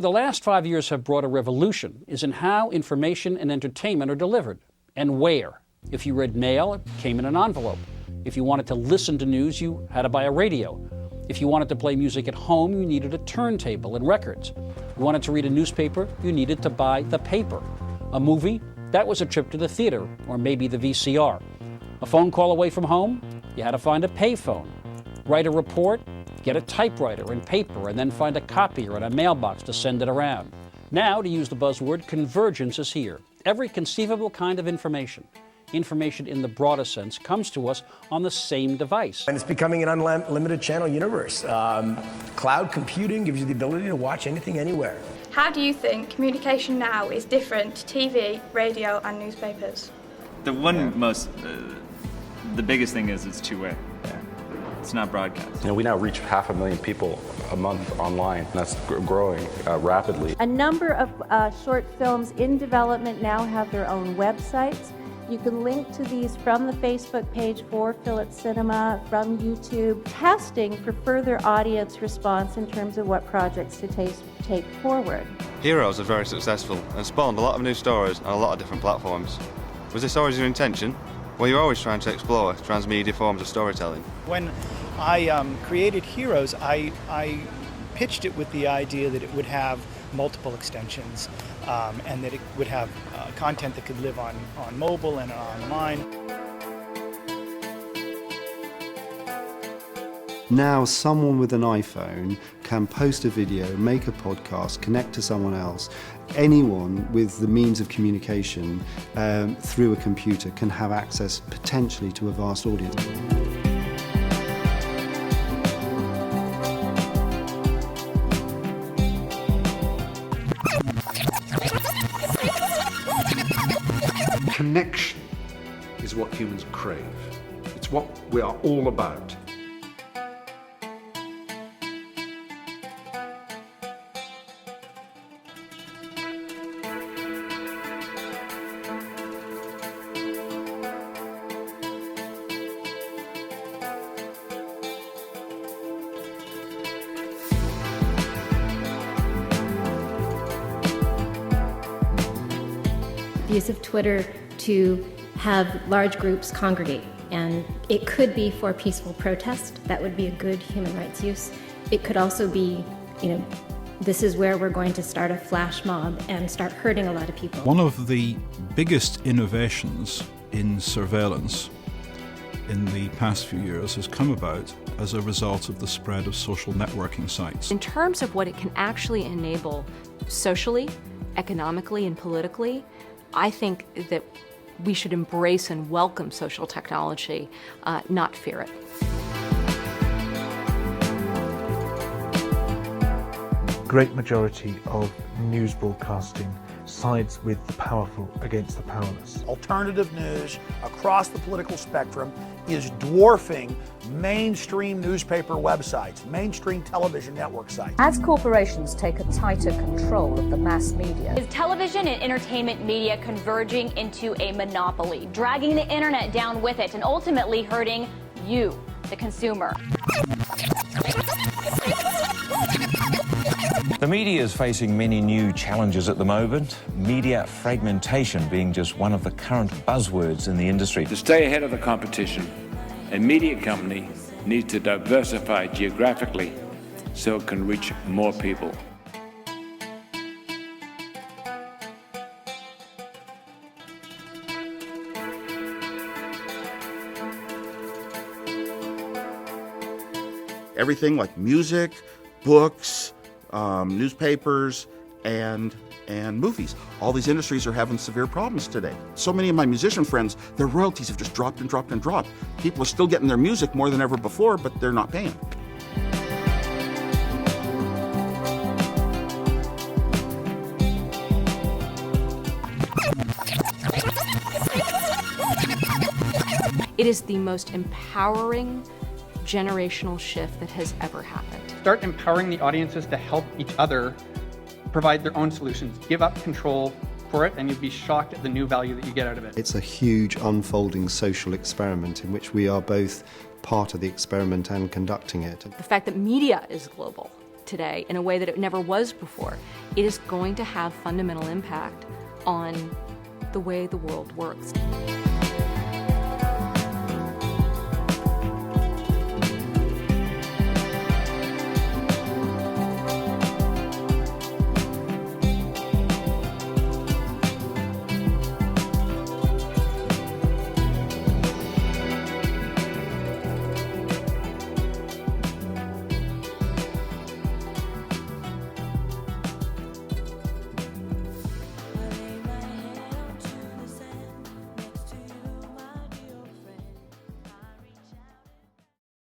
Where the last 5 years have brought a revolution is in how information and entertainment are delivered, and where. If you read mail, it came in an envelope. If you wanted to listen to news, you had to buy a radio. If you wanted to play music at home, you needed a turntable and records. You wanted to read a newspaper, you needed to buy the paper. A movie, that was a trip to the theater, or maybe the VCR. A phone call away from home, you had to find a payphone. Write a report, get a typewriter and paper, and then find a copier and a mailbox to send it around. Now, to use the buzzword, convergence is here. Every conceivable kind of information in the broadest sense, comes to us on the same device. And it's becoming an unlimited channel universe. Cloud computing gives you the ability to watch anything, anywhere. How do you think communication now is different to TV, radio, and newspapers? The biggest thing is it's two-way. It's not broadcast. We now reach 500,000 people a month online. That's growing rapidly. A number of short films in development now have their own websites. You can link to these from the Facebook page for Phillips Cinema, from YouTube. Testing for further audience response in terms of what projects to take forward. Heroes are very successful and spawned a lot of new stories on a lot of different platforms. Was this always your intention? Well, you're always trying to explore transmedia forms of storytelling. When I created Heroes, I pitched it with the idea that it would have multiple extensions and that it would have content that could live on mobile and online. Now someone with an iPhone can post a video, make a podcast, connect to someone else. Anyone with the means of communication through a computer can have access potentially to a vast audience. Connection is what humans crave. It's what we are all about. The use of Twitter to have large groups congregate, and it could be for peaceful protest. That would be a good human rights use. It could also be, this is where we're going to start a flash mob and start hurting a lot of people. One of the biggest innovations in surveillance in the past few years has come about as a result of the spread of social networking sites. In terms of what it can actually enable socially, economically, and politically, I think that we should embrace and welcome social technology, not fear it. Great majority of news broadcasting sides with the powerful against the powerless. Alternative news across the political spectrum is dwarfing mainstream newspaper websites, mainstream television network sites. As corporations take a tighter control of the mass media, is television and entertainment media converging into a monopoly, dragging the internet down with it and ultimately hurting you, the consumer? The media is facing many new challenges at the moment, media fragmentation being just one of the current buzzwords in the industry. To stay ahead of the competition, a media company needs to diversify geographically so it can reach more people. Everything like music, books, newspapers, and movies. All these industries are having severe problems today. So many of my musician friends, their royalties have just dropped and dropped and dropped. People are still getting their music more than ever before, but they're not paying. It is the most empowering generational shift that has ever happened. Start empowering the audiences to help each other provide their own solutions. Give up control for it, and you'll be shocked at the new value that you get out of it. It's a huge unfolding social experiment in which we are both part of the experiment and conducting it. The fact that media is global today in a way that it never was before it is going to have fundamental impact on the way the world works.